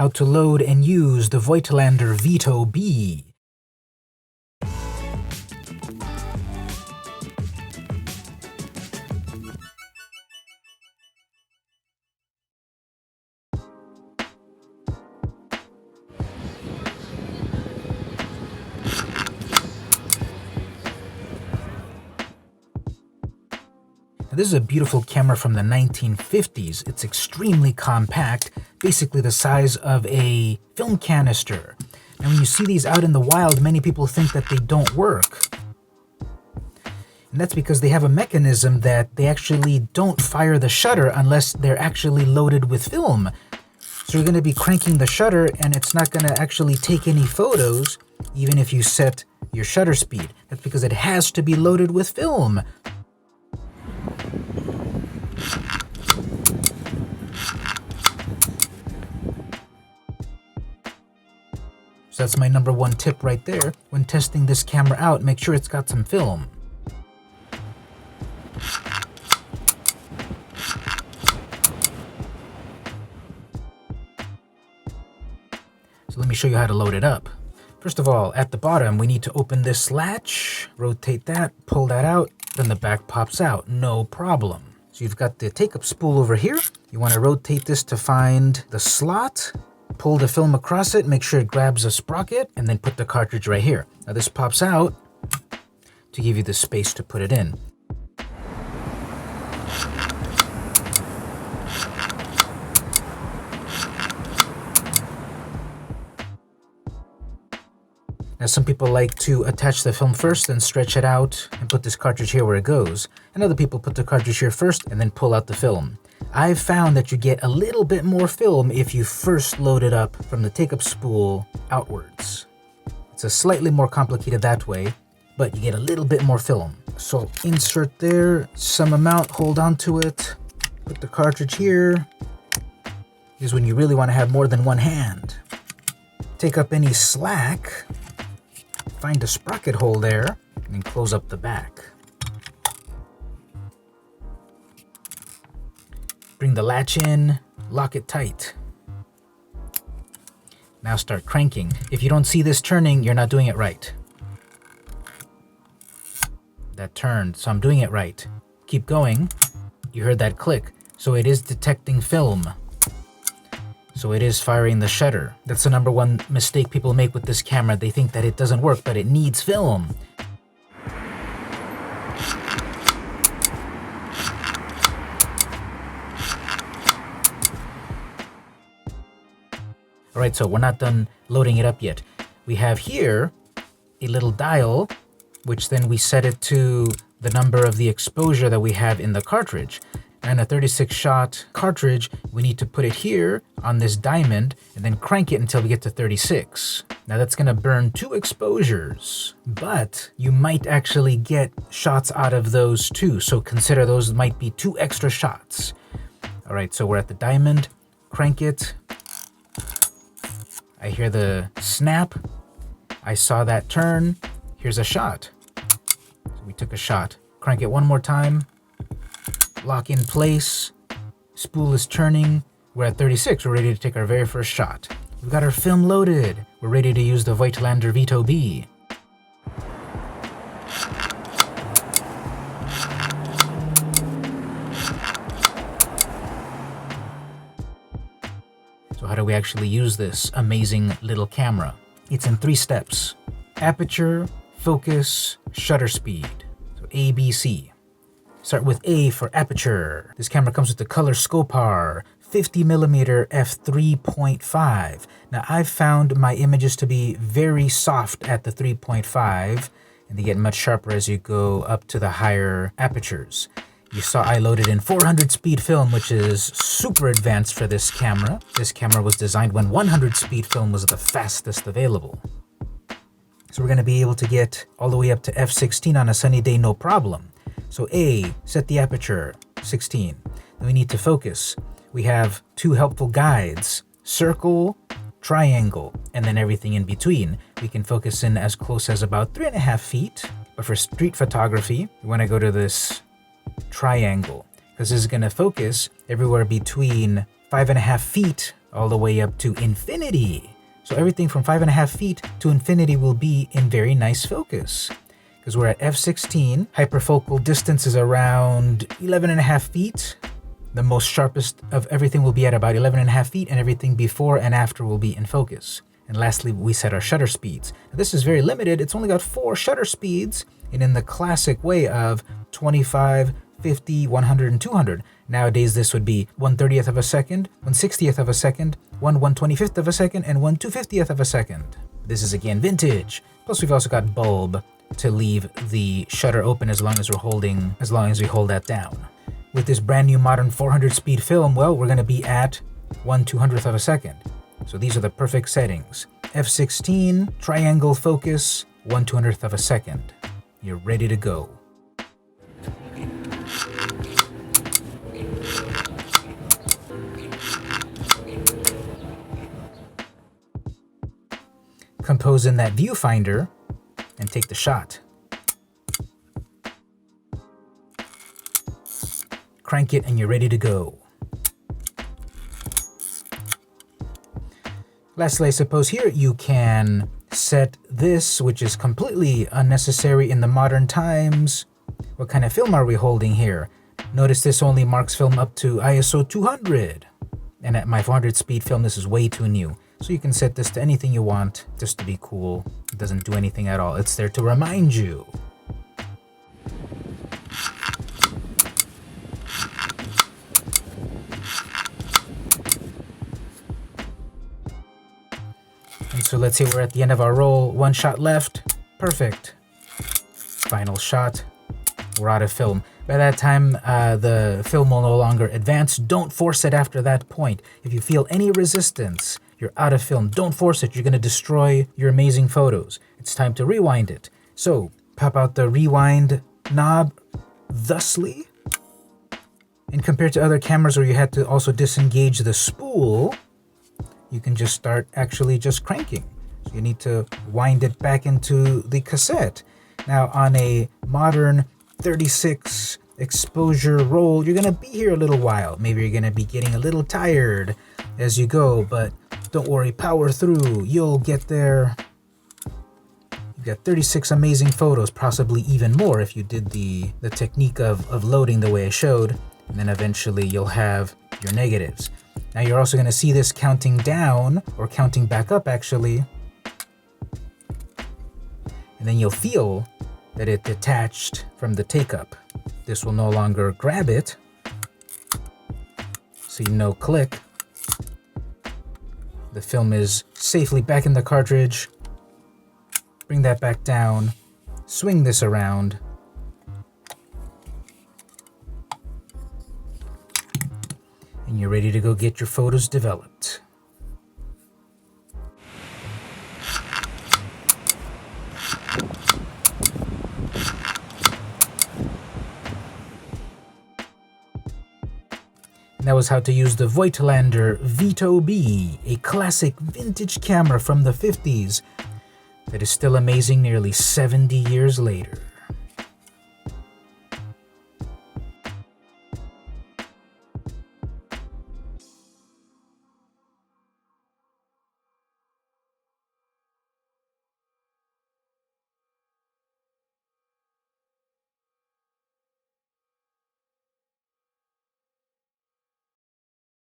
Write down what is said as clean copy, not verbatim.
how to load and use the Voigtlander Vito B. Now, this is a beautiful camera from the 1950s. It's extremely compact, basically the size of a film canister. And when you see these out in the wild, many people think that they don't work. And that's because they have a mechanism that they actually don't fire the shutter unless they're actually loaded with film. So you're going to be cranking the shutter and it's not going to actually take any photos, even if you set your shutter speed. That's because it has to be loaded with film. So that's my number one tip right there. When testing this camera out, make sure it's got some film. So let me show you how to load it up. First of all, at the bottom, we need to open this latch, rotate that, pull that out, then the back pops out, no problem. So you've got the take-up spool over here. You want to rotate this to find the slot, pull the film across it, make sure it grabs a sprocket, and then put the cartridge right here. Now this pops out to give you the space to put it in. Now some people like to attach the film first, then stretch it out and put this cartridge here where it goes. And other people put the cartridge here first and then pull out the film. I've found that you get a little bit more film if you first load it up from the take-up spool outwards. It's a slightly more complicated that way, but you get a little bit more film. So insert there, some amount, hold on to it, put the cartridge here. Here's when you really want to have more than one hand. Take up any slack, find a sprocket hole there, and then close up the back. Bring the latch in, lock it tight. Now start cranking. If you don't see this turning, you're not doing it right. That turned, so I'm doing it right. Keep going. You heard that click. So it is detecting film. So it is firing the shutter. That's the number one mistake people make with this camera. They think that it doesn't work, but it needs film. Alright, so we're not done loading it up yet. We have here a little dial, which then we set it to the number of the exposure that we have in the cartridge. And a 36-shot cartridge, we need to put it here on this diamond and then crank it until we get to 36. Now that's going to burn 2 exposures, but you might actually get shots out of those too. So consider those might be 2 extra shots. All right, so we're at the diamond, crank it. I hear the snap. I saw that turn. Here's a shot. So we took a shot. Crank it one more time. Lock in place. Spool is turning. We're at 36. We're ready to take our very first shot. We've got our film loaded. We're ready to use the Voigtlander Vito B. So how do we actually use this amazing little camera? It's in 3 steps. Aperture, focus, shutter speed. So ABC. Start with A for aperture. This camera comes with the color Scopar 50mm f3.5. Now I've found my images to be very soft at the 3.5 and they get much sharper as you go up to the higher apertures. You saw I loaded in 400 speed film, which is super advanced for this camera. This camera was designed when 100 speed film was the fastest available. So we're going to be able to get all the way up to f16 on a sunny day, no problem. So A, set the aperture, 16. Then we need to focus. We have 2 helpful guides, circle, triangle, and then everything in between. We can focus in as close as about 3.5 feet. But for street photography, we want to go to this triangle, because this is going to focus everywhere between 5.5 feet all the way up to infinity. So everything from 5.5 feet to infinity will be in very nice focus. Because we're at f16, hyperfocal distance is around 11.5 feet. The most sharpest of everything will be at about 11.5 feet, and everything before and after will be in focus. And lastly, we set our shutter speeds. Now, this is very limited. It's only got 4 shutter speeds, and in the classic way of 25, 50, 100, and 200. Nowadays, this would be 1/30th of a second, 1/60th of a second, 1/125th of a second, and 1/250th of a second. This is again vintage. Plus, we've also got bulb to leave the shutter open as long as we hold that down. With this brand new modern 400 speed film, well, we're going to be at 1/200th of a second. So these are the perfect settings. f16, triangle focus, 1/200th of a second. You're ready to go. Compose in that viewfinder and take the shot. Crank it and you're ready to go. Lastly, I suppose here you can set this, which is completely unnecessary in the modern times. What kind of film are we holding here? Notice this only marks film up to ISO 200. And at my 400 speed film, this is way too new. So you can set this to anything you want, just to be cool. It doesn't do anything at all. It's there to remind you. And so let's say we're at the end of our roll, 1 shot left, perfect. Final shot, we're out of film. By that time, the film will no longer advance. Don't force it after that point. If you feel any resistance, you're out of film. Don't force it. You're going to destroy your amazing photos. It's time to rewind it. So pop out the rewind knob thusly. And compared to other cameras where you had to also disengage the spool, you can just start actually just cranking. So you need to wind it back into the cassette. Now on a modern 36 exposure roll, you're going to be here a little while. Maybe you're going to be getting a little tired as you go, but don't worry, power through. You'll get there. You've got 36 amazing photos, possibly even more if you did the technique of loading the way I showed, and then eventually you'll have your negatives. Now you're also going to see this counting down, or counting back up actually, and then you'll feel that it detached from the take-up. This will no longer grab it. See, no click. The film is safely back in the cartridge. Bring that back down. Swing this around. And you're ready to go get your photos developed. And that was how to use the Voigtlander Vito B, a classic vintage camera from the 50s that is still amazing nearly 70 years later.